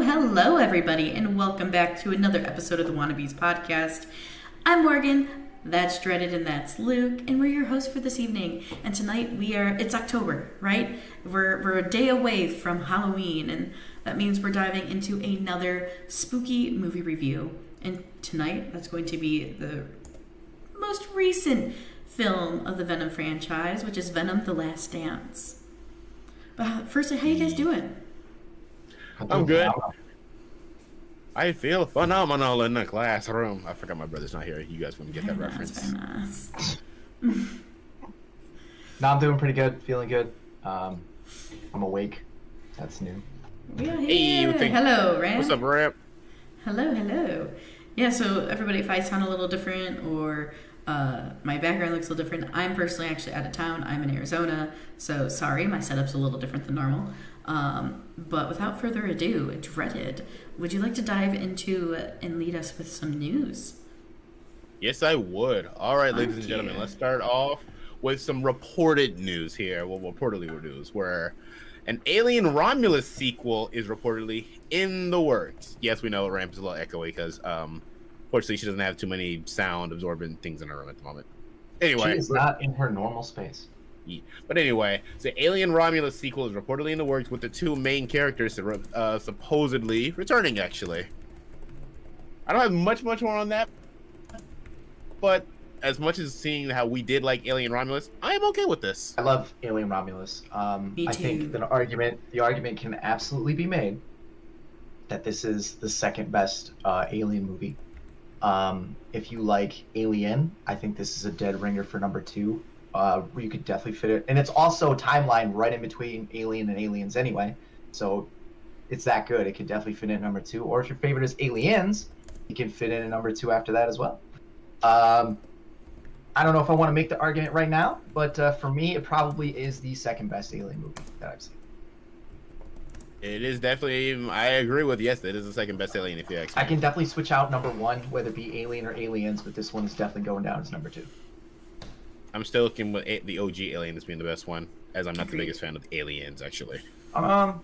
Hello, everybody, and welcome back to another episode of the Wannabes podcast. I'm Morgan, that's Dreaded, and that's Luke, and we're your hosts for this evening. And tonight it's October, right? We're a day away from Halloween, and that means we're diving into another spooky movie review. And tonight, that's going to be the most recent film of the Venom franchise, which is Venom: The Last Dance. But firstly, how you guys doing? I'm good. I feel phenomenal in the classroom. I forgot my brother's not here. You guys wouldn't get that reference. Very nice. No, I'm doing pretty good. Feeling good. I'm awake. That's new. Yeah, Hey, hello, Ram. What's up, Rap? Hello. Yeah, so everybody, if I sound a little different or my background looks a little different, I'm personally actually out of town. I'm in Arizona, so sorry, my setup's a little different than normal. But without further ado, Dreaded, would you like to dive into and lead us with some news? Yes, I would. All right, ladies and Okay. gentlemen, let's start off with some reported news here. Well, reportedly news, where an Alien Romulus sequel is reportedly in the works. Yes, we know Ramp is a little echoey because, fortunately, she doesn't have too many sound-absorbent things in her room at the moment. Anyway. She is not in her normal space. But anyway, the Alien Romulus sequel is reportedly in the works with the two main characters supposedly returning, actually. I don't have much more on that, but as much as seeing how we did like Alien Romulus, I am okay with this. I love Alien Romulus. Me I too. think the argument can absolutely be made that this is the second best Alien movie. If you like Alien, I think this is a dead ringer for number 2. Where you could definitely fit it, and it's also a timeline right in between Alien and Aliens anyway, so it's that good. It could definitely fit in number 2, or if your favorite is Aliens, you can fit in number 2 after that as well. I don't know if I want to make the argument right now, but for me, it probably is the second best Alien movie that I've seen. It is definitely, I agree with, yes, it is the second best Alien if you ask me. I can definitely switch out number 1, whether it be Alien or Aliens, but this one is definitely going down as number 2. I'm still looking with the OG Alien as being the best one, as I'm not Agreed. the biggest fan of Aliens, actually. I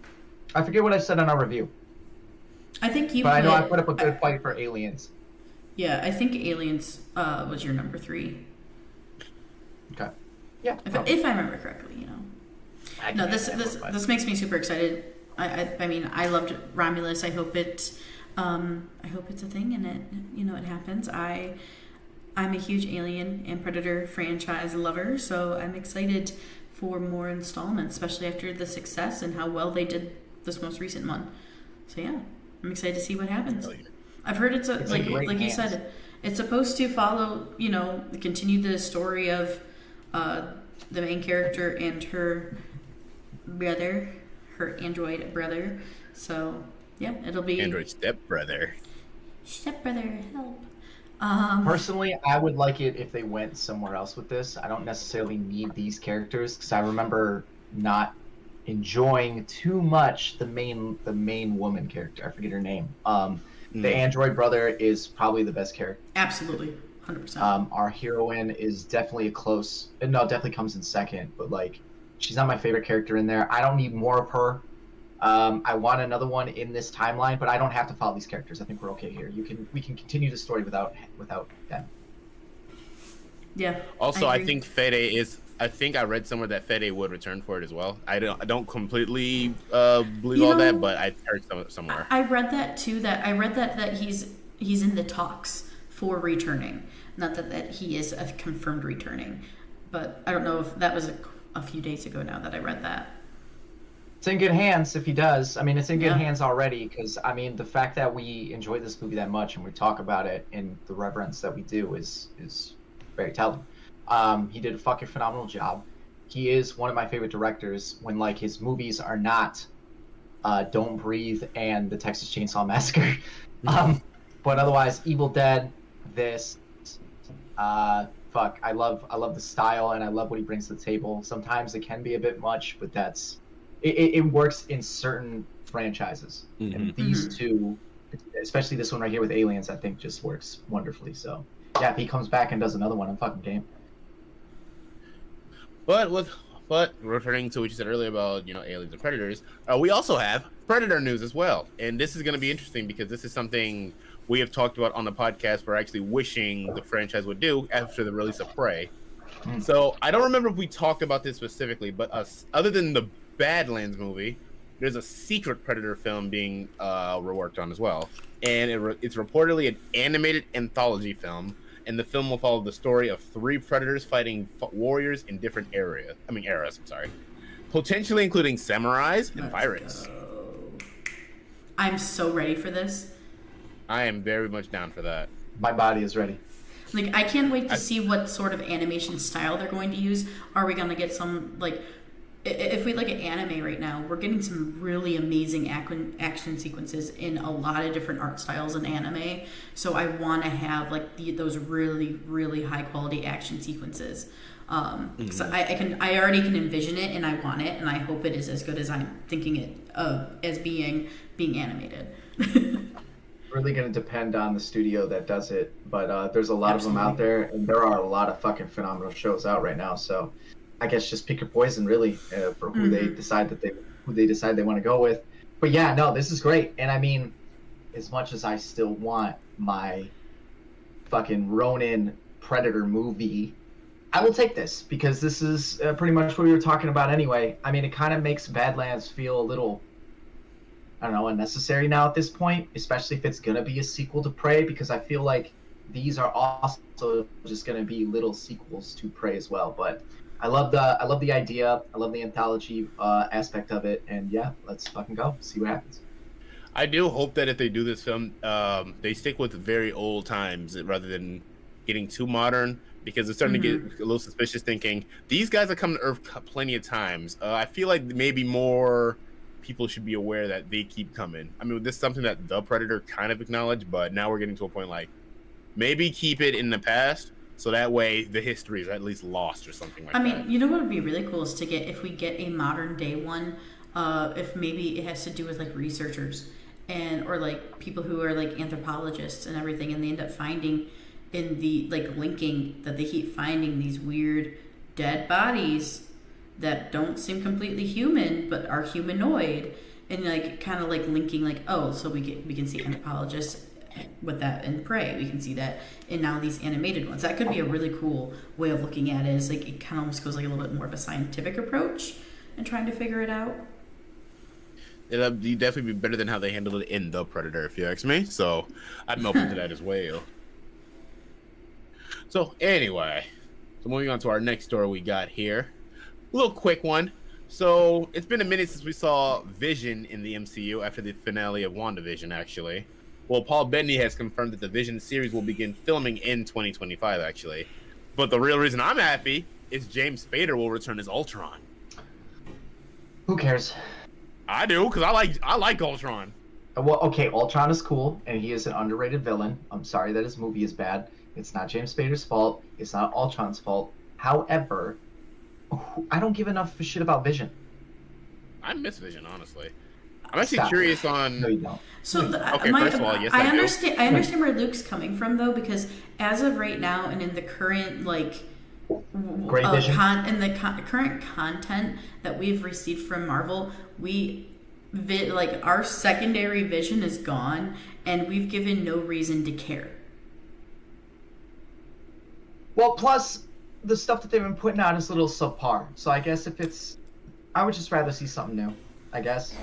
forget what I said on our review, I think you. but I know I put up a good fight for Aliens. Yeah, I think Aliens was your number 3, Okay. Yeah. if I remember correctly. You know. No, this makes me super excited. I mean, I loved Romulus. I hope it's a thing and it happens. I'm a huge Alien and Predator franchise lover, so I'm excited for more installments, especially after the success and how well they did this most recent one. So yeah, I'm excited to see what happens. I've heard it's like you said, it's supposed to follow, continue the story of the main character and her brother, her android brother. So yeah, it'll be Android stepbrother. Stepbrother, help. Personally, I would like it if they went somewhere else with this. I don't necessarily need these characters because I remember not enjoying too much the main woman character. I forget her name. The android brother is probably the best character. Absolutely, 100%. Our heroine is definitely definitely comes in second, but like she's not my favorite character in there. I don't need more of her. I want another one in this timeline, but I don't have to follow these characters. I think we're okay here. We can continue the story without them. Yeah. Also, I agree. think I think I read somewhere that Fede would return for it as well. I don't completely believe all that, but I heard somewhere. I read that too. That he's in the talks for returning. Not that he is a confirmed returning, but I don't know if that was a few days ago now that I read that. It's in good hands if he does. I mean, it's in good Yeah. hands already because, I mean, the fact that we enjoy this movie that much and we talk about it in the reverence that we do is very telling. He did a fucking phenomenal job. He is one of my favorite directors when, like, his movies are not Don't Breathe and The Texas Chainsaw Massacre. But otherwise, Evil Dead, this, I love the style and I love what he brings to the table. Sometimes it can be a bit much, but it works in certain franchises. Mm-hmm. And these two, especially this one right here with Aliens, I think just works wonderfully. So yeah, if he comes back and does another one, I'm fucking game. But with But returning to what you said earlier about, aliens and predators, we also have predator news as well. And this is going to be interesting because this is something we have talked about on the podcast. We're actually wishing the franchise would do after the release of Prey. So I don't remember if we talked about this specifically, but other than the Badlands movie, there's a secret Predator film being reworked on as well. And it's reportedly an animated anthology film. And the film will follow the story of 3 predators fighting warriors in different eras. I'm sorry, potentially including samurais and pirates. I'm so ready for this. I am very much down for that. My body is ready. Like, I can't wait to see what sort of animation style they're going to use. Are we going to get some, like, if we look at anime right now, we're getting some really amazing action sequences in a lot of different art styles in anime. So I want to have like those really, really high quality action sequences. So I already can envision it, and I want it, and I hope it is as good as I'm thinking it as being animated. Really going to depend on the studio that does it, but there's a lot of them out there, and there are a lot of fucking phenomenal shows out right now. So I guess just pick your poison, really, for who they decide they want to go with. But yeah, no, this is great. And I mean, as much as I still want my fucking Ronin Predator movie, I will take this because this is pretty much what we were talking about anyway. I mean, it kind of makes Badlands feel a little, I don't know, unnecessary now at this point, especially if it's gonna be a sequel to Prey, because I feel like these are also just gonna be little sequels to Prey as well. But I love the idea. I love the anthology aspect of it, and yeah, let's fucking go. See what happens. I do hope that if they do this film, they stick with very old times rather than getting too modern, because it's starting to get a little suspicious. Thinking these guys have come to Earth plenty of times. I feel like maybe more people should be aware that they keep coming. I mean, this is something that the Predator kind of acknowledged, but now we're getting to a point like maybe keep it in the past. So that way the history is at least lost or something like that. I mean, you know what would be really cool is to get, if we get a modern day one, if maybe it has to do with like researchers or like people who are like anthropologists and everything, and they end up finding in the like linking that they keep finding these weird dead bodies that don't seem completely human but are humanoid, and like kind of like linking like, oh, so we can see anthropologists with that in Prey, we can see that in now these animated ones. That could be a really cool way of looking at it. Is like it kind of almost goes like a little bit more of a scientific approach and trying to figure it out. It'll definitely be better than how they handled it in The Predator, if you ask me. So I'm open to that as well. So anyway, moving on to our next story we got here. A little quick one. So it's been a minute since we saw Vision in the MCU after the finale of WandaVision, actually. Well, Paul Bettany has confirmed that the Vision series will begin filming in 2025, actually. But the real reason I'm happy is James Spader will return as Ultron. Who cares? I do, because I like Ultron. Well, okay, Ultron is cool, and he is an underrated villain. I'm sorry that his movie is bad. It's not James Spader's fault. It's not Ultron's fault. However, I don't give enough shit about Vision. I miss Vision, honestly. I'm actually curious on. No, you don't. So first of all, yes, I understand. I understand where Luke's coming from, though, because as of right now, and in the current like Great Vision, current content that we've received from Marvel, our secondary Vision is gone, and we've given no reason to care. Well, plus the stuff that they've been putting out is a little subpar. So I guess I would just rather see something new. I guess.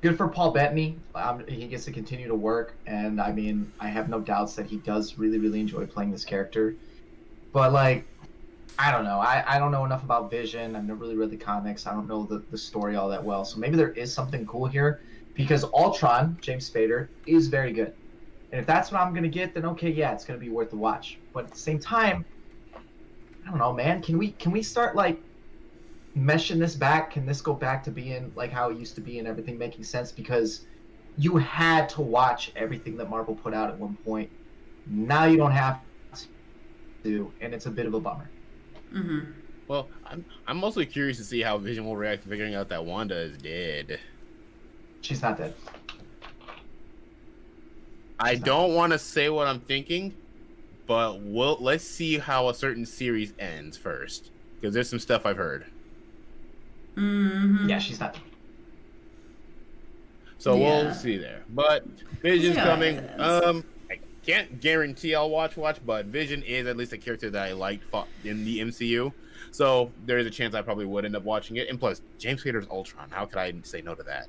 Good for Paul Bettany. He gets to continue to work, and I mean, I have no doubts that he does really, really enjoy playing this character. But like, I don't know. I don't know enough about Vision. I've never really read the comics. I don't know the story all that well. So maybe there is something cool here, because Ultron, James Spader, is very good. And if that's what I'm gonna get, then okay, yeah, it's gonna be worth the watch. But at the same time, I don't know, man. Can we start like meshing this back? Can this go back to being like how it used to be and everything making sense? Because you had to watch everything that Marvel put out at one point. Now you don't have to, and it's a bit of a bummer. Mm-hmm. Well, I'm mostly curious to see how Vision will react to figuring out that Wanda is dead. She's not dead. I don't want to say what I'm thinking, but let's see how a certain series ends first. because there's some stuff I've heard. Mm-hmm. Yeah, she's not. So Yeah. we'll see there. But Vision's Yeah, coming. it is. I can't guarantee I'll watch, but Vision is at least a character that I like in the MCU. So there is a chance I probably would end up watching it. And plus, James Spader's Ultron. How could I say no to that?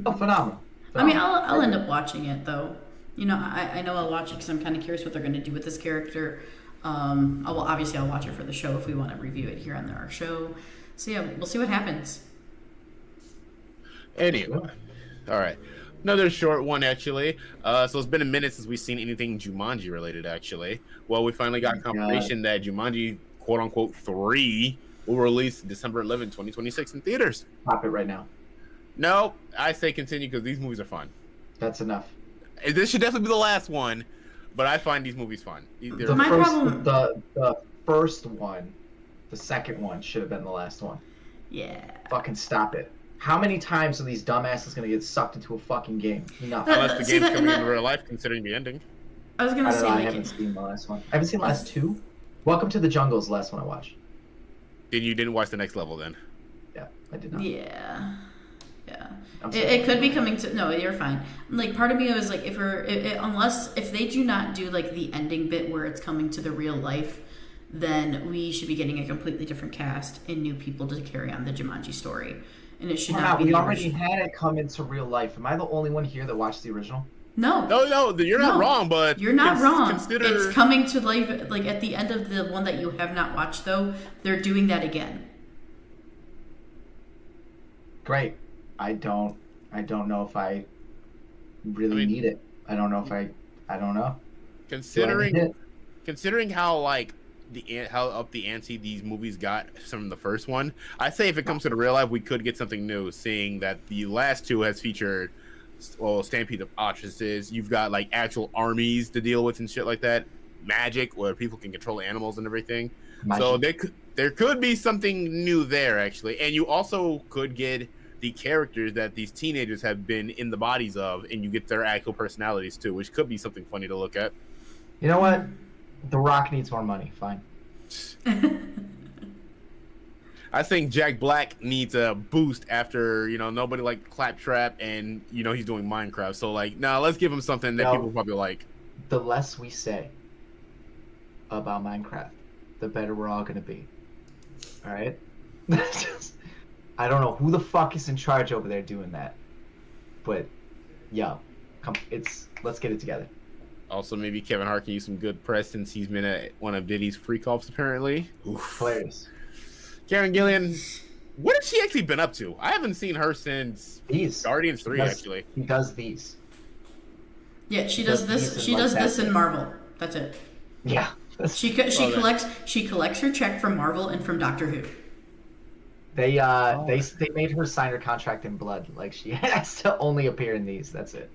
Oh, phenomenal. I mean, I'll end up watching it though. You know, I know I'll watch it because I'm kind of curious what they're going to do with this character. Obviously I'll watch it for the show if we want to review it here on our show. So yeah, we'll see what happens. Anyway, all right. Another short one, actually. So it's been a minute since we've seen anything Jumanji related, actually. Well, we finally got confirmation that Jumanji, quote unquote, 3 will release December 11, 2026 in theaters. Pop it right now. No, I say continue because these movies are fun. That's enough. This should definitely be the last one, but I find these movies fun. The first one, the second one should have been the last one. Yeah. Fucking stop it. How many times are these dumbasses gonna get sucked into a fucking game? Nothing. Unless the game's coming in real life, considering the ending. I was gonna say, I haven't seen the last one. I haven't seen the last two. Welcome to the Jungle is the last one I watched. Then you didn't watch the next level, then? Yeah, I did not. Yeah. It could be coming to. No, you're fine. Like, part of me was like, if they do not do like the ending bit where it's coming to the real life, then we should be getting a completely different cast and new people to carry on the Jumanji story, and it should not be. We already had it come into real life. Am I the only one here that watched the original? No, you're not wrong, but you're not wrong. Consider... It's coming to life. Like at the end of the one that you have not watched, though, they're doing that again. Great. I don't know if I really need it. I don't know if I don't know. Considering how how up the ante these movies got from the first one, I say if it comes to the real life, we could get something new. Seeing that the last two has featured, Stampede of Ottresses. You've got like actual armies to deal with and shit like that. Magic, where people can control animals and everything. So there could be something new there actually, and you also could get the characters that these teenagers have been in the bodies of, and you get their actual personalities too, which could be something funny to look at. You know what? The Rock needs more money. Fine. I think Jack Black needs a boost after, nobody liked Claptrap and, he's doing Minecraft. So, let's give him something that people probably like. The less we say about Minecraft, the better we're all going to be. All right? I don't know who the fuck is in charge over there doing that. But, let's get it together. Also, maybe Kevin Hart can use some good press since he's been at one of Diddy's freak offs, apparently. Oof. Hilarious. Karen Gillian, what has she actually been up to? I haven't seen her since Guardians 3, actually. She does these. Yeah, she does this. She does this in Marvel. That's it. Yeah. She collects her check from Marvel and from Doctor Who. They made her sign her contract in blood. Like, she has to only appear in these. That's it.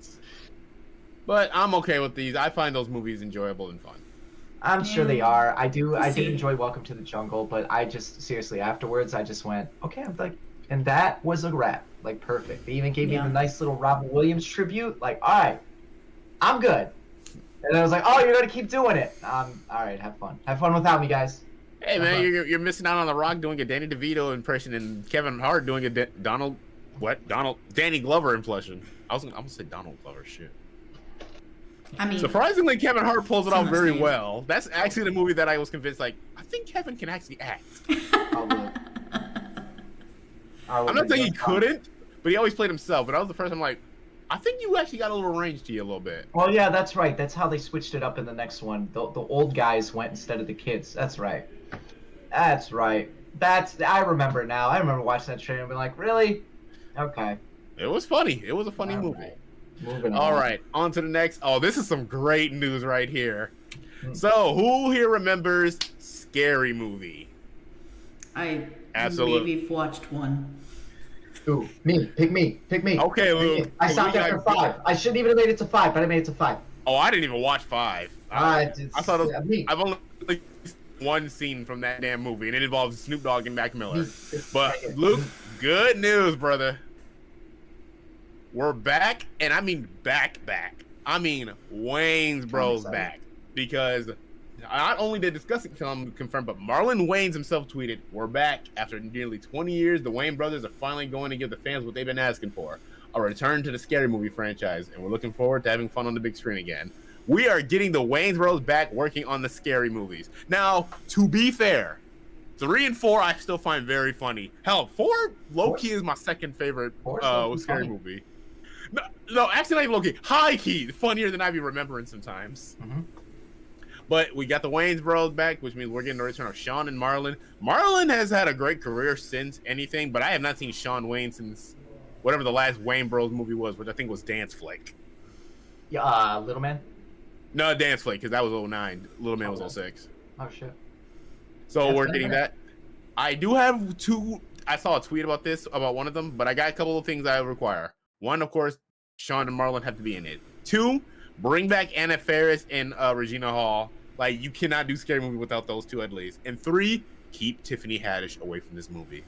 But I'm okay with these. I find those movies enjoyable and fun. I'm sure they are. I did enjoy Welcome to the Jungle, but I just seriously afterwards I just went, okay, I'm like, and that was a wrap. Like, perfect. They even gave me the nice little Robin Williams tribute. Like, all right, I'm good. And I was like, oh, you're gonna keep doing it. All right, have fun. Have fun without me, guys. Hey man, you're missing out on The Rock doing a Danny DeVito impression and Kevin Hart doing a Danny Glover impression. I'm gonna say Donald Glover. Shit. I mean, surprisingly, Kevin Hart pulls it off very well. That's actually the movie that I was convinced, I think Kevin can actually act. I'm not saying he couldn't, but he always played himself. But that was the first time, I think you actually got a little range to you a little bit. Oh yeah, that's right. That's how they switched it up in the next one. The old guys went instead of the kids. That's right. That's right. I remember now. I remember watching that trailer and being like, really? Okay. It was funny. It was a funny movie. Right. Moving on. All right, on to the next. Oh, this is some great news right here. So, who here remembers Scary Movie? I maybe watched one. Ooh, me. Pick me. Okay, Luke. I stopped after 5. I shouldn't even have made it to 5, but I made it to 5. Oh, I didn't even watch 5. I thought I've only one scene from that damn movie, and it involves Snoop Dogg and Mac Miller. But, Luke, good news, brother. We're back, and I mean back. I mean Wayne's Bros back, because not only did Discussing Film confirm, but Marlon Wayans himself tweeted, "We're back. After nearly 20 years, the Wayans brothers are finally going to give the fans what they've been asking for. A return to the Scary Movie franchise, and we're looking forward to having fun on the big screen again. We are getting the Wayans brothers back working on the Scary Movies." Now, to be fair, 3 and 4 I still find very funny. Hell, 4 low-key is my second favorite Scary Movie. No, actually not even low-key. High-key, funnier than I be remembering sometimes. Mm-hmm. But we got the Wayans bros back, which means we're getting the return of Sean and Marlon. Marlon has had a great career since anything, but I have not seen Sean Wayne since whatever the last Wayans bros movie was, which I think was Dance Flick. Yeah, Little Man? No, Dance Flick, because that was 09. Little Man was 06. Oh, shit. So we're getting that. I do have 2. I saw a tweet about this, about one of them, but I got a couple of things I require. 1, of course, Sean and Marlon have to be in it. 2, bring back Anna Faris and Regina Hall. Like, you cannot do Scary Movie without those 2 at least. And 3, keep Tiffany Haddish away from this movie.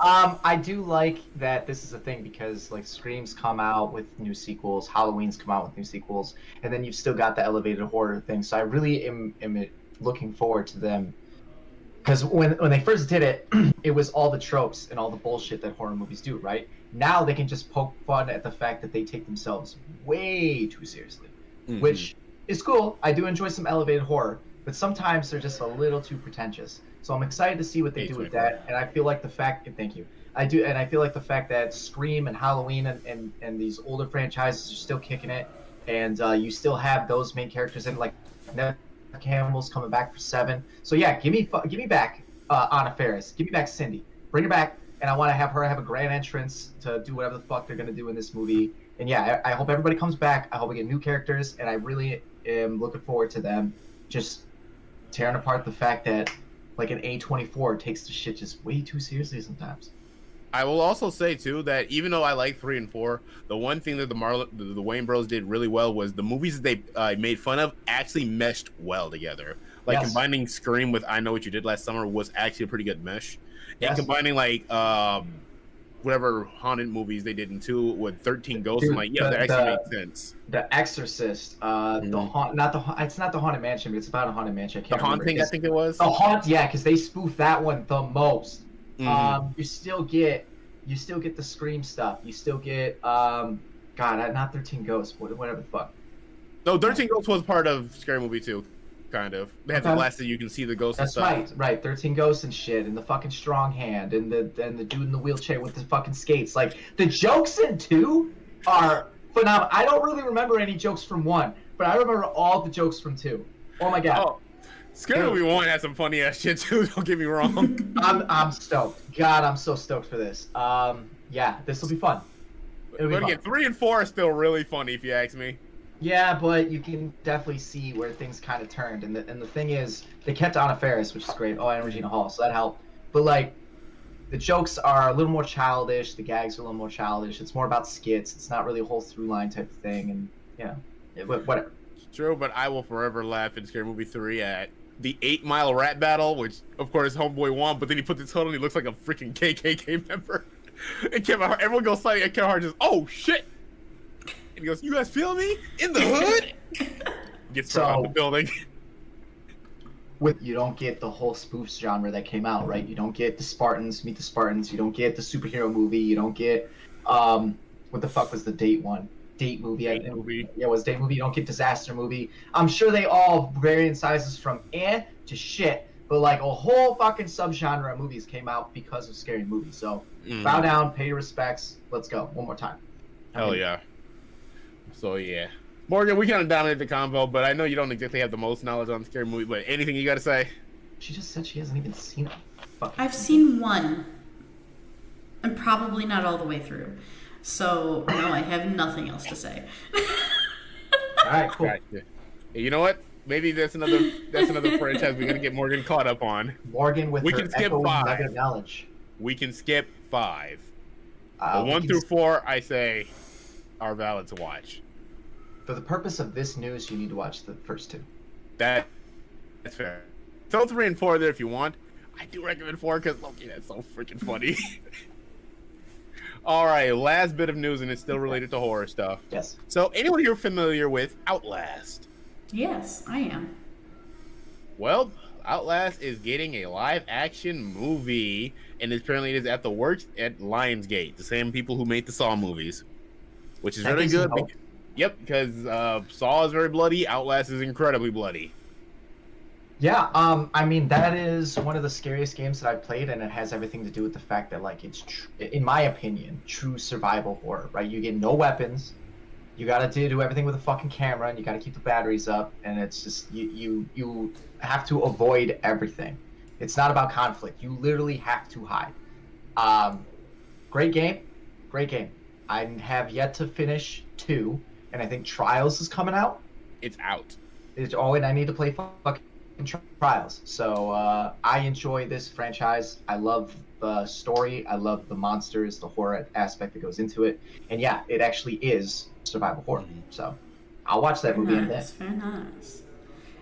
I do like that this is a thing because like Screams come out with new sequels, Halloween's come out with new sequels, and then you've still got the elevated horror thing. So I really am looking forward to them, because when they first did it, it was all the tropes and all the bullshit that horror movies do, right? Now they can just poke fun at the fact that they take themselves way too seriously, which is cool. I do enjoy some elevated horror, but sometimes they're just a little too pretentious. So I'm excited to see what they do with that, and I feel like the fact, and I feel like the fact that Scream and Halloween and these older franchises are still kicking it, and you still have those main characters in, like Neve Campbell's coming back for 7. So yeah, give me back Anna Faris, give me back Cindy, bring her back, and I want to have her have a grand entrance to do whatever the fuck they're gonna do in this movie. And yeah, I hope everybody comes back. I hope we get new characters, and I really am looking forward to them just tearing apart the fact that like an A24 takes the shit just way too seriously sometimes. I will also say too that even though I like 3 and 4, the one thing that the Wayans bros did really well was the movies that they made fun of actually meshed well together. Like combining Scream with I Know What You Did Last Summer was actually a pretty good mesh. And combining like whatever haunted movies they did in 2 with 13 Ghosts, I'm like, yeah, that actually makes sense. The Exorcist, it's not the Haunted Mansion, but it's about a haunted mansion. I can't remember. The Haunting, I think it was. The Haunt, yeah, because they spoof that one the most. You still get the Scream stuff. You still get not 13 Ghosts, whatever the fuck. No, 13 Ghosts was part of Scary Movie 2, kind of. They have the glasses, you can see the ghosts and stuff. That's right. 13 Ghosts and shit, and the fucking strong hand, and the dude in the wheelchair with the fucking skates. Like, the jokes in 2 are phenomenal. I don't really remember any jokes from 1, but I remember all the jokes from 2. Oh my god. Oh. Scary Movie 1 has some funny ass shit too, don't get me wrong. I'm stoked. God, I'm so stoked for this. Yeah, this will be fun. But again, 3 and 4 are still really funny if you ask me. Yeah, but you can definitely see where things kind of turned, and the thing is, they kept Anna Faris, which is great. Oh, and Regina Hall, so that helped. But like, the jokes are a little more childish. The gags are a little more childish. It's more about skits. It's not really a whole through line type of thing, and whatever. True, but I will forever laugh in Scary Movie 3 at the 8 Mile rap battle, which of course Homeboy won, but then he puts his hood on, he looks like a freaking KKK member. And Kevin Hart, everyone goes silent, and Kevin Hart just, oh shit! And he goes, you guys feel me? In the hood? Gets thrown out the building. You don't get the whole spoofs genre that came out, right? You don't get the Spartans Meet the Spartans, you don't get the superhero movie, you don't get, what the fuck was the date one? Date movie. Yeah, it was date movie. You don't get disaster movie. I'm sure they all vary in sizes from to shit, but like a whole fucking subgenre of movies came out because of Scary Movie. So bow down, pay your respects. Let's go one more time. Hell yeah. So yeah, Morgan, we kind of dominated the convo, but I know you don't exactly have the most knowledge on Scary Movie. But anything you got to say? She just said she hasn't even seen it. I've seen 1, and probably not all the way through. So no, I have nothing else to say. All right, cool. Gotcha. You know what? Maybe that's another franchise we're gonna get Morgan caught up on. Morgan with her echoing knowledge. We can skip 5. 1 through 4, I say, are valid to watch. For the purpose of this news, you need to watch the first 2. That's fair. Throw 3 and 4 there if you want. I do recommend 4 because Loki, that's so freaking funny. All right, last bit of news, and it's still related to horror stuff. Yes. So, anyone here familiar with Outlast? Yes, I am. Well, Outlast is getting a live action movie, and apparently it is at the works at Lionsgate, the same people who made the Saw movies, which is That very gives me good. hope. Yep, because Saw is very bloody, Outlast is incredibly bloody. Yeah, I mean that is one of the scariest games that I've played, and it has everything to do with the fact that like it's, in my opinion, true survival horror. Right? You get no weapons, you gotta do everything with a fucking camera, and you gotta keep the batteries up, and it's just you have to avoid everything. It's not about conflict. You literally have to hide. Great game, great game. I have yet to finish 2, and I think Trials is coming out. It's out. And I need to play fucking Trials. So I enjoy this franchise. I love the story. I love the monsters, the horror aspect that goes into it. And yeah, it actually is survival horror. So I'll watch that movie in a bit. Very nice.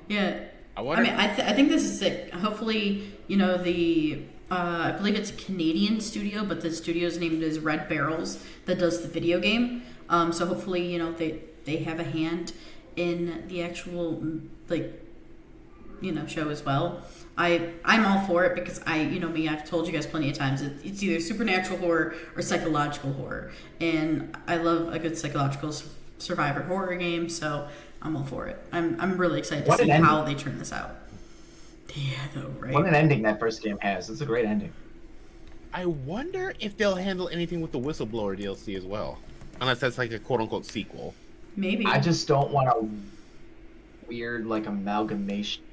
Yeah. I mean, I think this is sick. Hopefully, I believe it's a Canadian studio, but the studio's name is Red Barrels that does the video game. So hopefully, they have a hand in the actual show as well. I'm all for it because I've told you guys plenty of times it's either supernatural horror or psychological horror, and I love a good psychological survivor horror game, so I'm all for it. I'm really excited to see how they turn this out. Yeah, though, right? What an ending that first game has. It's a great ending. I wonder if they'll handle anything with the Whistleblower DLC as well, unless that's like a quote-unquote sequel. Maybe. I just don't want a weird amalgamation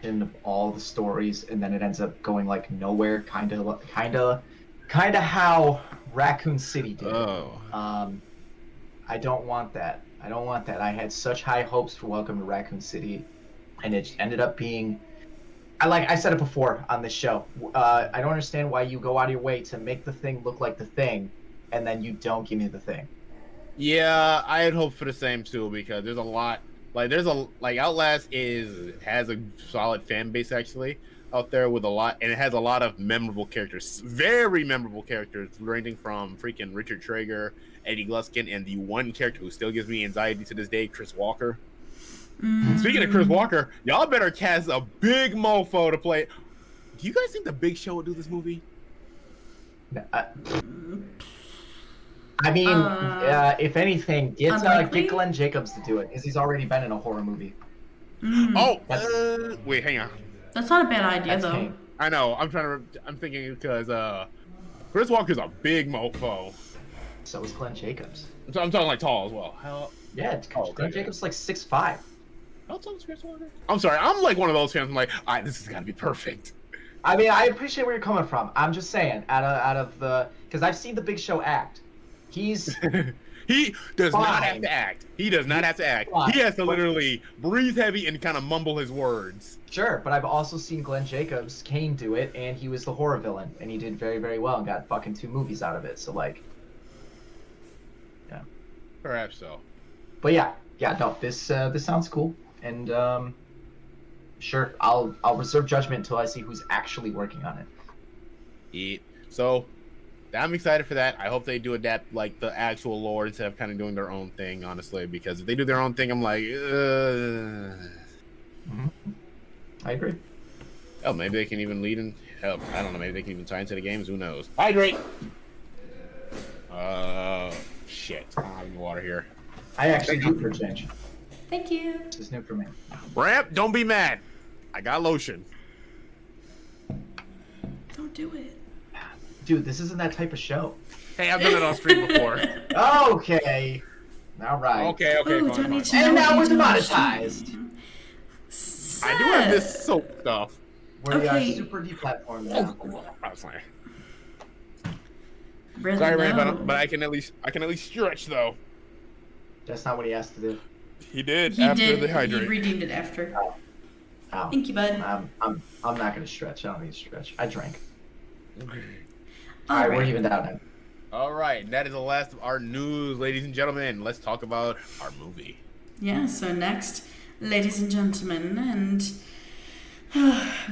of all the stories, and then it ends up going nowhere. Kind of how Raccoon City did. Oh. I don't want that. I had such high hopes for Welcome to Raccoon City, and it ended up being. I said it before on this show. I don't understand why you go out of your way to make the thing look like the thing, and then you don't give me the thing. Yeah, I had hoped for the same too, because there's a lot. Outlast has a solid fan base actually out there with a lot, and it has a lot of memorable characters, very memorable characters, ranging from freaking Richard Traeger, Eddie Gluskin, and the one character who still gives me anxiety to this day, Chris Walker. Speaking of Chris Walker, y'all better cast a big mofo to play. Do you guys think the Big Show would do this movie? I mean, if anything, get Glenn Jacobs to do it, because he's already been in a horror movie. Wait, hang on. That's not a bad idea, though. King. I know. I'm thinking because Chris Walker's a big mofo. So is Glenn Jacobs. I'm talking tall as well. Yeah, Glenn Jacobs is 6'5". How tall is Chris Walker? I'm sorry. I'm one of those fans. I'm all right, this has got to be perfect. I mean, I appreciate where you're coming from. I'm just saying, out of the, because I've seen the Big Show act. He's he does not have to act. He does not have to act. Fine. He has to literally breathe heavy and kind of mumble his words. Sure, but I've also seen Glenn Jacobs, Kane, do it, and he was the horror villain, and he did very, very well and got fucking 2 movies out of it. So yeah. Perhaps so. But yeah, no, this sounds cool, and sure, I'll reserve judgment until I see who's actually working on it. So I'm excited for that. I hope they do adapt the actual lore instead of kind of doing their own thing, honestly, because if they do their own thing, I'm like, I agree. Oh, maybe they can even lead in. Hell, I don't know. Maybe they can even tie into the games. Who knows? Hydrate. Shit. I don't have any water here. I actually do for a change. Thank you. This is new for me. Ramp, don't be mad. I got lotion. Don't do it. Dude, this isn't that type of show. Hey, I've done it on stream before. Okay. All right. Okay. Ooh, Fine. And now we're demonetized. I do have this soap stuff. We are super deplatformed now. Really Sorry, Ramp, but I can at least stretch though. That's not what he asked to do. He did after the hydrate. He redeemed it after. Oh. Thank you, bud. I'm not gonna stretch. I don't need to stretch. I drank. All right, we're even out now. All right, that is the last of our news, ladies and gentlemen. Let's talk about our movie. Yeah. So next, ladies and gentlemen, and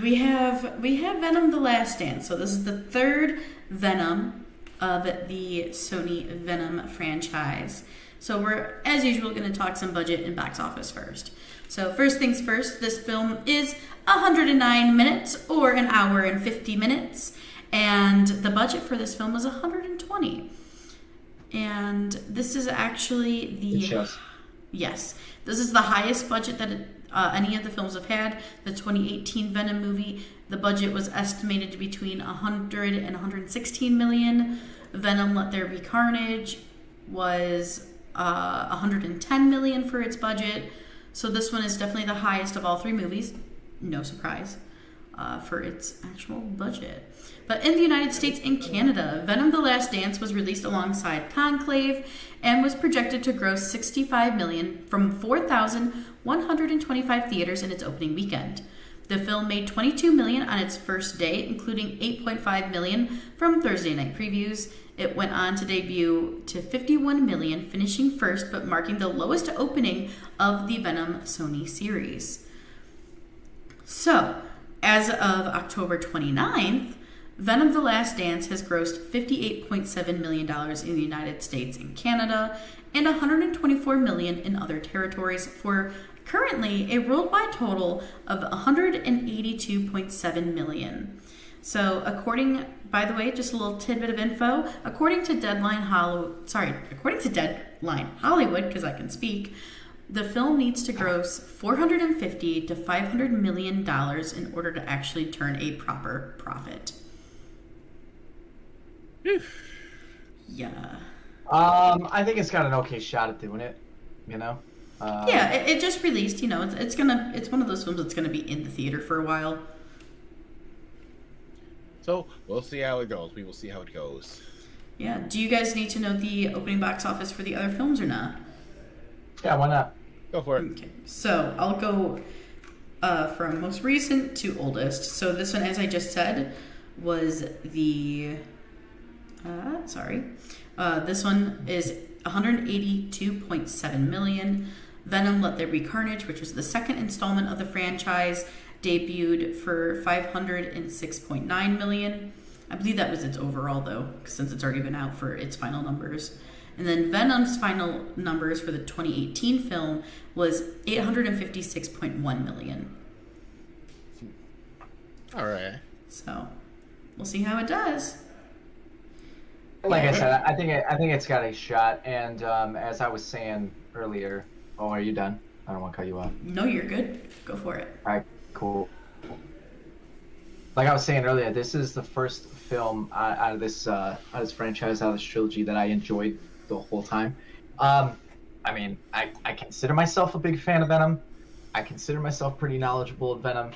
we have Venom: The Last Dance. So this is the 3rd Venom of the Sony Venom franchise. So we're, as usual, going to talk some budget and box office first. So first things first, this film is 109 minutes or an hour and 50 minutes. And the budget for this film was 120. And this is actually yes, this is the highest budget that any of the films have had. The 2018 Venom movie, the budget was estimated to be between 100 and 116 million. Venom: Let There Be Carnage was 110 million for its budget. So this one is definitely the highest of all three movies. No surprise for its actual budget. But in the United States and Canada, Venom: The Last Dance was released alongside Conclave and was projected to gross $65 million from 4,125 theaters in its opening weekend. The film made $22 million on its first day, including $8.5 million from Thursday night previews. It went on to debut to $51 million, finishing first but marking the lowest opening of the Venom Sony series. So, as of October 29th, Venom: The Last Dance has grossed $58.7 million in the United States and Canada and $124 million in other territories for currently a worldwide total of $182.7 million. So by the way, just a little tidbit of info, according to Deadline Hollywood, because I can speak, the film needs to gross $450 to $500 million in order to actually turn a proper profit. Yeah. I think it's got an okay shot at doing it, you know? Yeah, it just released, you know, it's one of those films that's gonna be in the theater for a while. So we'll see how it goes. We will see how it goes. Yeah. Do you guys need to know the opening box office for the other films or not? Yeah, why not? Go for it. Okay. So I'll go from most recent to oldest. So this one, as I just said, was the this one is 182.7 million. Venom: Let There Be Carnage, which was the second installment of the franchise, debuted for 506.9 million. I believe that was its overall, though, since it's already been out for its final numbers. And then Venom's final numbers for the 2018 film was 856.1 million. All right. So we'll see how it does. Like I said, I think it's got a shot. And as I was saying earlier, are you done? I don't want to cut you off. No, you're good. Go for it. All right, cool. Like I was saying earlier, this is the first film out of this franchise, out of this trilogy that I enjoyed the whole time. I mean, I consider myself a big fan of Venom. I consider myself pretty knowledgeable of Venom.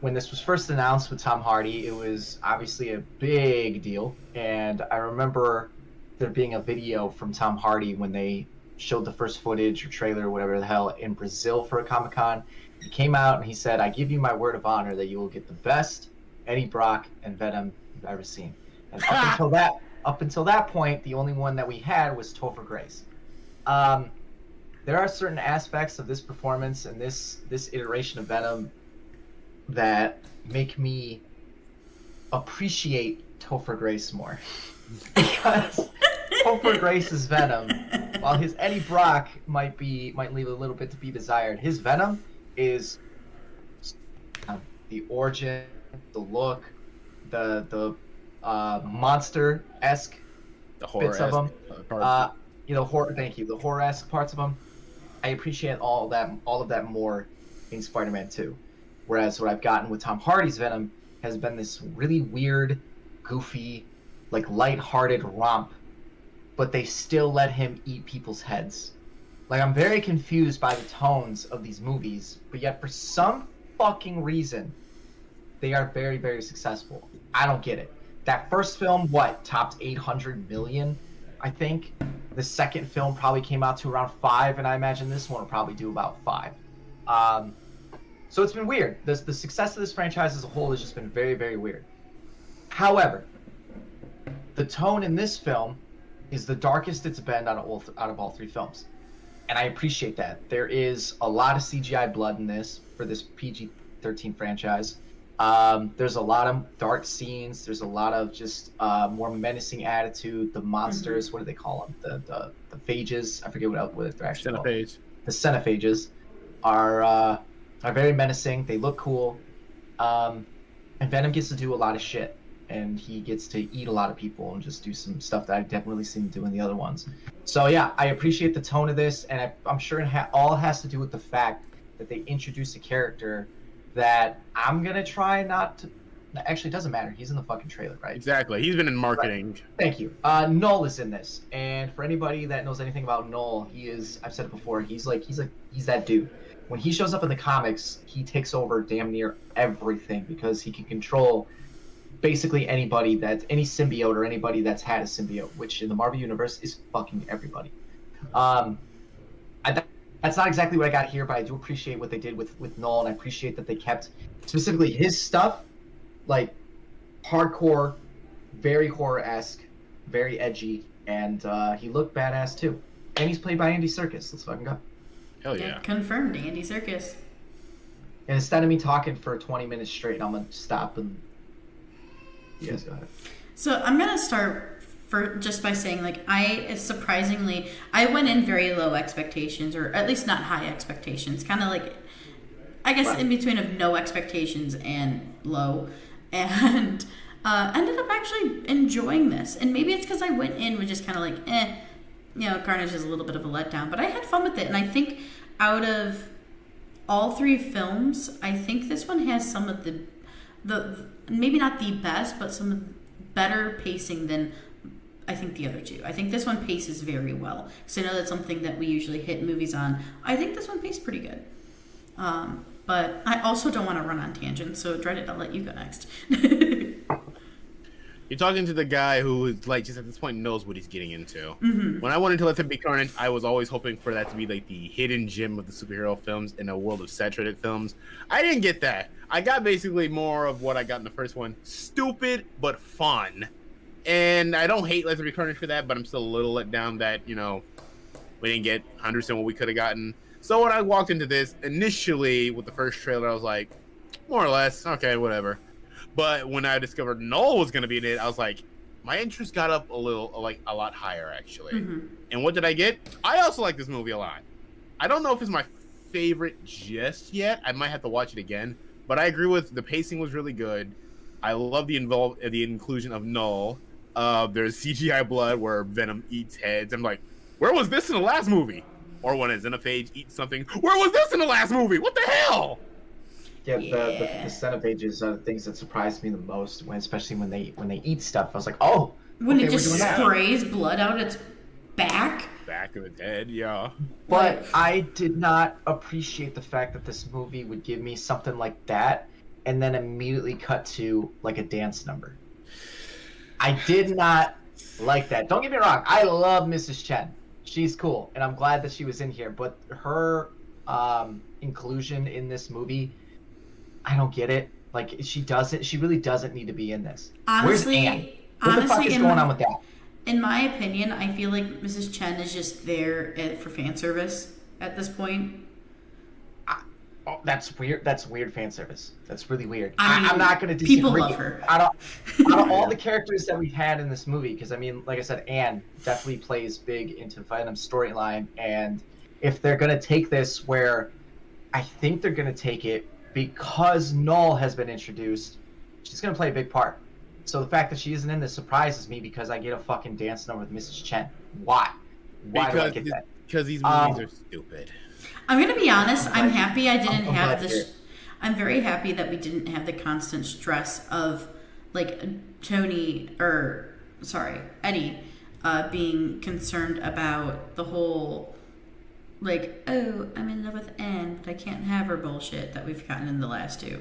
When this was first announced with Tom Hardy, it was obviously a big deal. And I remember there being a video from Tom Hardy when they showed the first footage or trailer or whatever the hell in Brazil for a Comic-Con. He came out and he said, "I give you my word of honor that you will get the best Eddie Brock and Venom you've ever seen." And up until that point, the only one that we had was Topher Grace. There are certain aspects of this performance and this iteration of Venom that make me appreciate Topher Grace more. Because Topher Grace's Venom, while his Eddie Brock might leave a little bit to be desired, his Venom is the origin, the look, the monster-esque bits of them. Horror. Thank you. The horror-esque parts of them. I appreciate all of that more in Spider-Man 2. Whereas what I've gotten with Tom Hardy's Venom has been this really weird, goofy, like lighthearted romp, but they still let him eat people's heads. Like, I'm very confused by the tones of these movies, but yet for some fucking reason, they are very, very successful. I don't get it. That first film, topped 800 million, I think. The second film probably came out to around 5, and I imagine this one will probably do about 5. So it's been weird. The success of this franchise as a whole has just been very, very weird. However, the tone in this film is the darkest it's been out of all three films. And I appreciate that. There is a lot of CGI blood in this for this PG-13 franchise. There's a lot of dark scenes. There's a lot of just more menacing attitude. The monsters, what do they call them? The phages. I forget what they're actually called. The Centiphages. are very menacing. They look cool, and Venom gets to do a lot of shit, and he gets to eat a lot of people and just do some stuff that I've definitely seen him do in the other ones. So yeah, I appreciate the tone of this, and I'm sure it all has to do with the fact that they introduce a character that I'm gonna try not to. Actually, it doesn't matter. He's in the fucking trailer, right? Exactly. He's been in marketing. Right. Thank you. Null is in this, and for anybody that knows anything about Null, he is. I've said it before. He's that dude. When he shows up in the comics, he takes over damn near everything because he can control basically anybody any symbiote or anybody that's had a symbiote, which in the Marvel universe is fucking everybody. That's not exactly what I got here, but I do appreciate what they did with Null, and I appreciate that they kept specifically his stuff like hardcore, very horror-esque, very edgy, and he looked badass too. And he's played by Andy Serkis. Let's fucking go. Hell yeah. Confirmed, Andy Serkis. And instead of me talking for 20 minutes straight, I'm gonna stop and you guys go ahead. So I'm gonna start just by saying, like, I went in very low expectations, or at least not high expectations. Kind of like, I guess, in between of no expectations and low. And ended up actually enjoying this. And maybe it's because I went in with just kind of like, Carnage is a little bit of a letdown. But I had fun with it. And I think out of all three films, I think this one has some of the maybe not the best, but some better pacing than I think the other two. I think this one paces very well. Because I know that's something that we usually hit movies on. I think this one paced pretty good. But I also don't want to run on tangents, so Dreaded, I'll let you go next. You're talking to the guy who is like just at this point knows what he's getting into. Mm-hmm. When I went into Let There Be Carnage, I was always hoping for that to be like the hidden gem of the superhero films in a world of saturated films. I didn't get that. I got basically more of what I got in the first one. Stupid, but fun. And I don't hate Let There Be Carnage for that, but I'm still a little let down that, we didn't get 100% what we could have gotten. So when I walked into this, initially with the first trailer, I was like, more or less, okay, whatever. But when I discovered Null was going to be in it, I was like, my interest got up a lot higher, actually. Mm-hmm. And what did I get? I also like this movie a lot. I don't know if it's my favorite just yet. I might have to watch it again. But I agree with the pacing was really good. I love the inclusion of Null. There's CGI blood where Venom eats heads. I'm like, where was this in the last movie? Or when a Xenophage eats something, where was this in the last movie? What the hell? Yeah, the Xenophages are the things that surprised me the most, especially when they eat stuff. I was like, oh, when it just sprays blood out its back of its head, yeah. But I did not appreciate the fact that this movie would give me something like that, and then immediately cut to like a dance number. I did not like that. Don't get me wrong. I love Mrs. Chen. She's cool, and I'm glad that she was in here. But her inclusion in this movie, I don't get it. Like, she really doesn't need to be in this. Honestly, where's Anne? What the fuck is going on with that? In my opinion, I feel like Mrs. Chen is just there for fan service at this point. Oh, that's weird. That's weird fan service. That's really weird. I'm not going to disagree. People love her. Out of all the characters that we've had in this movie, because, I mean, like I said, Anne definitely plays big into Venom's storyline. And if they're going to take this where I think they're going to take it because Null has been introduced, she's going to play a big part. So the fact that she isn't in this surprises me because I get a fucking dance number with Mrs. Chen. Why? Why do I get that? Because these movies are stupid. I'm gonna be honest. I'm happy I didn't have this. I'm very happy that we didn't have the constant stress of like Eddie being concerned about the whole like, oh, I'm in love with Anne, but I can't have her bullshit that we've gotten in the last two.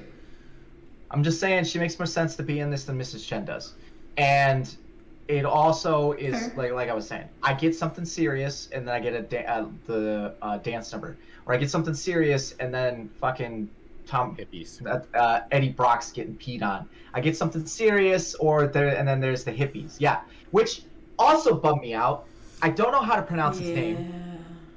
I'm just saying she makes more sense to be in this than Mrs. Chen does, and it also is like I was saying. I get something serious and then I get the dance number, or I get something serious and then fucking Eddie Brock's getting peed on. I get something serious, and then there's the hippies. Yeah, which also bummed me out. I don't know how to pronounce its name.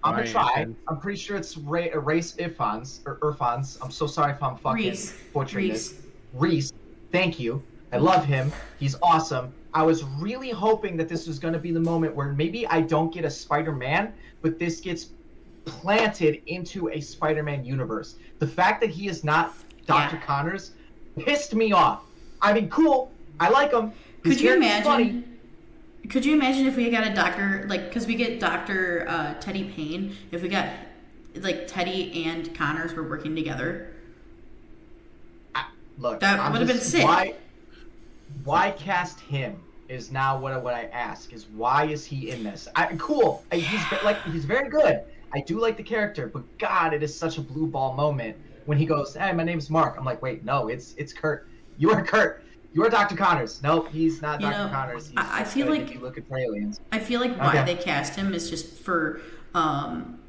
I'm gonna try. I'm pretty sure it's Race Irfans. I'm so sorry if I'm fucking butchering this. Reese, thank you. I love him. He's awesome. I was really hoping that this was going to be the moment where maybe I don't get a Spider-Man, but this gets planted into a Spider-Man universe. The fact that he is not Dr. Connors pissed me off. I mean, cool. I like him. Could you imagine? Could you imagine if we got a doctor, like, because we get Dr. Teddy Payne, if we got, like, Teddy and Connors were working together? Look, that would have been sick. Why cast him is now what I ask, is why is he in this? Cool. He's very good. I do like the character, but God, it is such a blue ball moment when he goes, hey, my name's Mark. I'm like, wait, no, it's Kurt. You are Kurt. You're Dr. Connors. Nope, he's not Dr. Connors. I feel like you look at aliens. I feel like why they cast him is just for fans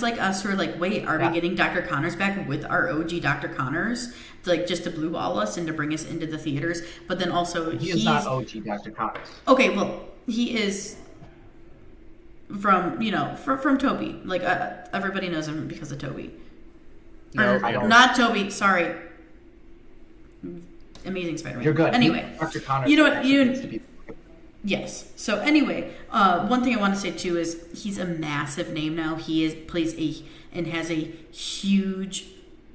like us who are like, wait, are we getting Dr. Connors back with our OG Dr. Connors? Like, just to blue ball us and to bring us into the theaters. But then also he's not OG Dr. Connors. Okay, well, he is from Toby. Like, everybody knows him because of Toby. No, not Toby. Sorry. Amazing Spider-Man. You're good. Anyway, Dr. Connors. You know what? Yes. So anyway, one thing I want to say too is he's a massive name now. He has a huge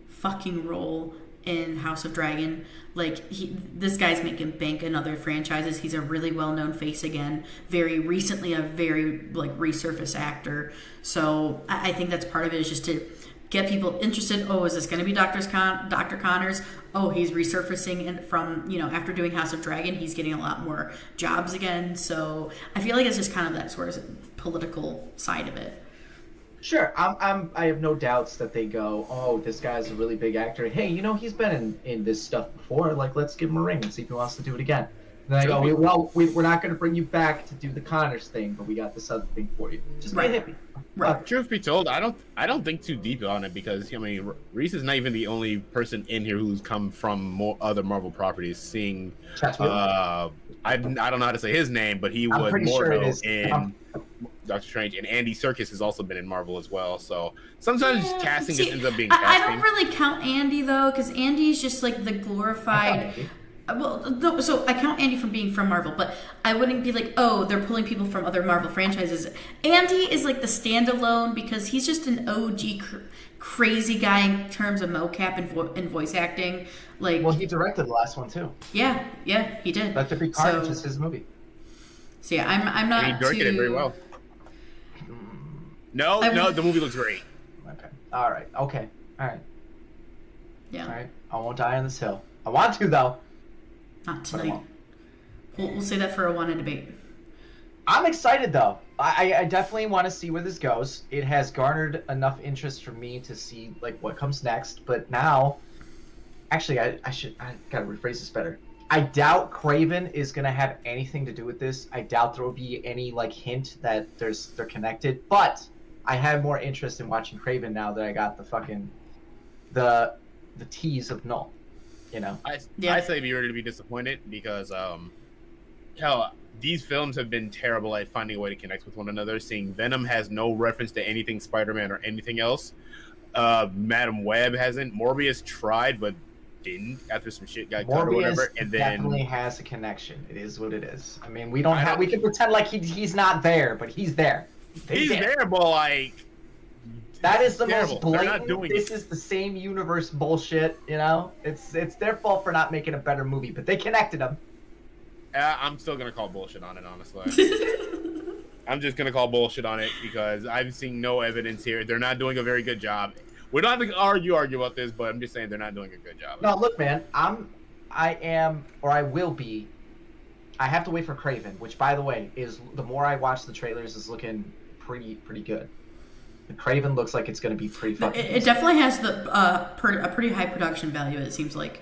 fucking role in House of Dragon. Like, this guy's making bank in other franchises. He's a really well-known face again. Very recently, a very resurfaced actor. So I think that's part of it, is just to get people interested. Oh, is this going to be Dr. Connors? Oh, he's resurfacing, and from, after doing House of Dragon, he's getting a lot more jobs again. So I feel like it's just kind of that sort of political side of it. Sure, I have no doubts that they go, oh, this guy's a really big actor. Hey, he's been in this stuff before. Like, let's give him a ring and see if he wants to do it again. And then I go, we're not going to bring you back to do the Connors thing, but we got this other thing for you. Just be hippie. Right. Truth be told, I don't think too deep on it, because Reese is not even the only person in here who's come from other Marvel properties. Seeing, I don't know how to say his name, but he was Mordo in Doctor Strange, and Andy Serkis has also been in Marvel as well. So sometimes casting just ends up being casting. I don't really count Andy though, because Andy's just like the glorified. So I count Andy from being from Marvel, but I wouldn't be like, oh, they're pulling people from other Marvel franchises. Andy is like the standalone because he's just an OG crazy guy in terms of mocap and voice acting. Like, well, he directed the last one too. Yeah, he did. Dr. Carnage is his movie. So yeah, I'm not. And he directed it very well. No, the movie looks great. Okay. All right. Okay. All right. Yeah. All right. I won't die on this hill. I want to though. Not tonight. We'll say that for a wanted debate. I'm excited though. I definitely want to see where this goes. It has garnered enough interest for me to see like what comes next. But now, actually, I gotta rephrase this better. I doubt Kraven is gonna have anything to do with this. I doubt there will be any like hint that they're connected. But I have more interest in watching Kraven now that I got the fucking the tease of Null. I say be ready to be disappointed, because these films have been terrible at finding a way to connect with one another. Seeing Venom has no reference to anything Spider-Man or anything else. Madam Web hasn't. Morbius tried but didn't after some shit got cut or whatever. And then definitely has a connection. It is what it is. I mean, we can pretend like he's not there, but he's there. He's there, but like. That is the most blatant. This is the same universe bullshit. It's their fault for not making a better movie, but they connected them. I'm still gonna call bullshit on it, honestly. I'm just gonna call bullshit on it because I've seen no evidence here. They're not doing a very good job. We don't have to argue about this, but I'm just saying they're not doing a good job. No, look, man, I am, or I will be. I have to wait for Kraven, which, by the way, is the more I watch the trailers, is looking pretty good. The Kraven looks like it's going to be pretty fucking. It definitely has a pretty high production value. It seems like.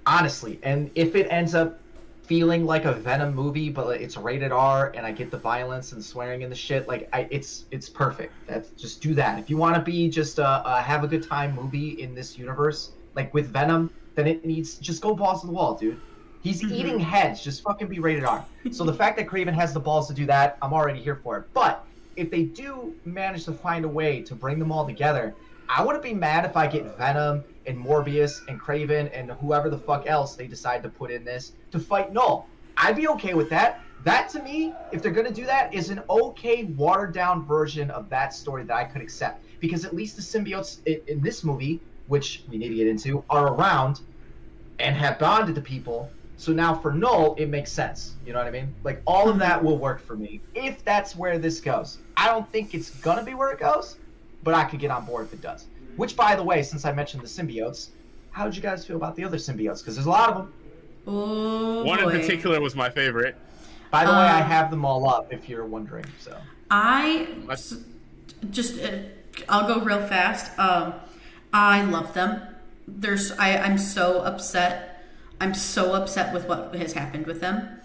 Honestly, and if it ends up feeling like a Venom movie, but it's rated R, and I get the violence and swearing and the shit, like it's perfect. Just do that. If you want to be just a have a good time movie in this universe, like with Venom, then it needs just go balls to the wall, dude. He's eating heads. Just fucking be rated R. So the fact that Kraven has the balls to do that, I'm already here for it. But if they do manage to find a way to bring them all together, I wouldn't be mad if I get Venom and Morbius and Kraven and whoever the fuck else they decide to put in this to fight Null. I'd be okay with that. That to me, if they're gonna do that, is an okay watered down version of that story that I could accept. Because at least the symbiotes in this movie, which we need to get into, are around and have bonded to people. So now for Null, it makes sense. You know what I mean? Like all of that will work for me if that's where this goes. I don't think it's gonna be where it goes, but I could get on board if it does. Which, by the way, since I mentioned the symbiotes, how did you guys feel about the other symbiotes? Because there's a lot of them. Oh, One boy. in particular was my favorite. By the way, I have them all up if you're wondering. So I'll go real fast. I love them. I'm so upset. I'm so upset with what has happened with them.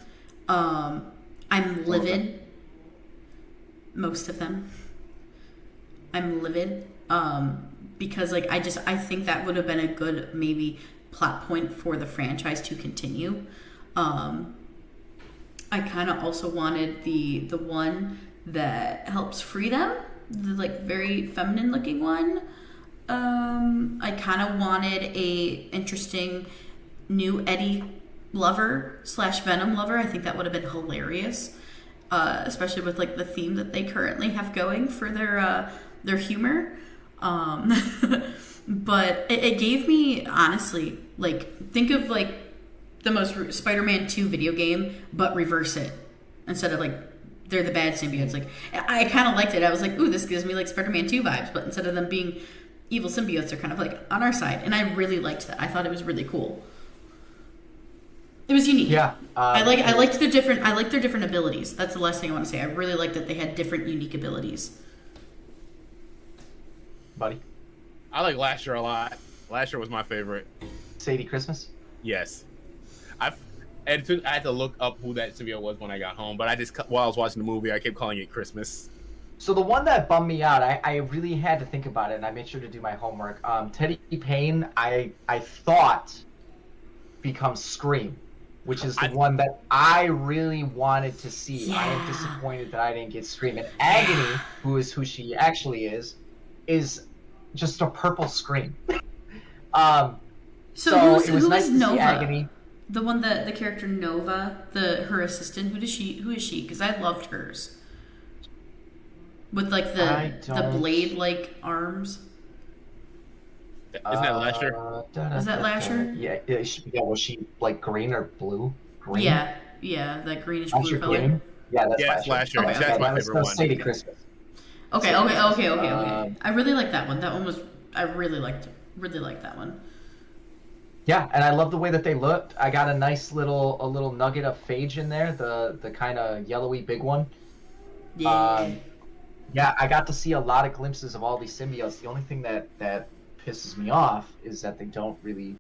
I'm livid. Most of them. I'm livid. Because like I think that would have been a good maybe plot point for the franchise to continue. I kind of also wanted the one that helps free them, the like very feminine looking one. I kind of wanted a interesting new Eddie lover / Venom lover. I think that would have been hilarious, especially with like the theme that they currently have going for their humor. But it gave me, honestly, like, think of like the most Spider-Man 2 video game, but reverse it. Instead of like, they're the bad symbiotes. Like, I kind of liked it. I was like, ooh, this gives me like Spider-Man 2 vibes, but instead of them being evil symbiotes, they're kind of like on our side. And I really liked that. I thought it was really cool. It was unique. Yeah. I liked their different abilities. That's the last thing I want to say. I really liked that they had different unique abilities. Buddy. I like Lasher a lot. Lasher was my favorite. Sadie Christmas? Yes. I had to look up who that symbiote was when I got home, but while I was watching the movie, I kept calling it Christmas. So the one that bummed me out, I really had to think about it, and I made sure to do my homework. Teddy Payne, I thought becomes Scream, which is the one that I really wanted to see. Yeah. I am disappointed that I didn't get Scream. And Agony, who is who she actually is just a purple Scream. So who nice is Nova? Agony. The one that the character Nova, her assistant. Who is she? Because I loved hers. With like the blade like arms. Isn't that Lasher? Is that Lasher? Yeah. Was she like green or blue? Green? Yeah, that greenish blue color. Green? Yeah, that's Lasher. Okay, That's my favorite one. Sadie Christmas. Okay. I really liked that one. That one was I really liked that one. Yeah, and I love the way that they looked. I got a nice little nugget of phage in there, the kind of yellowy big one. Yeah. Yeah, I got to see a lot of glimpses of all these symbiotes. The only thing that pisses me off is that they don't really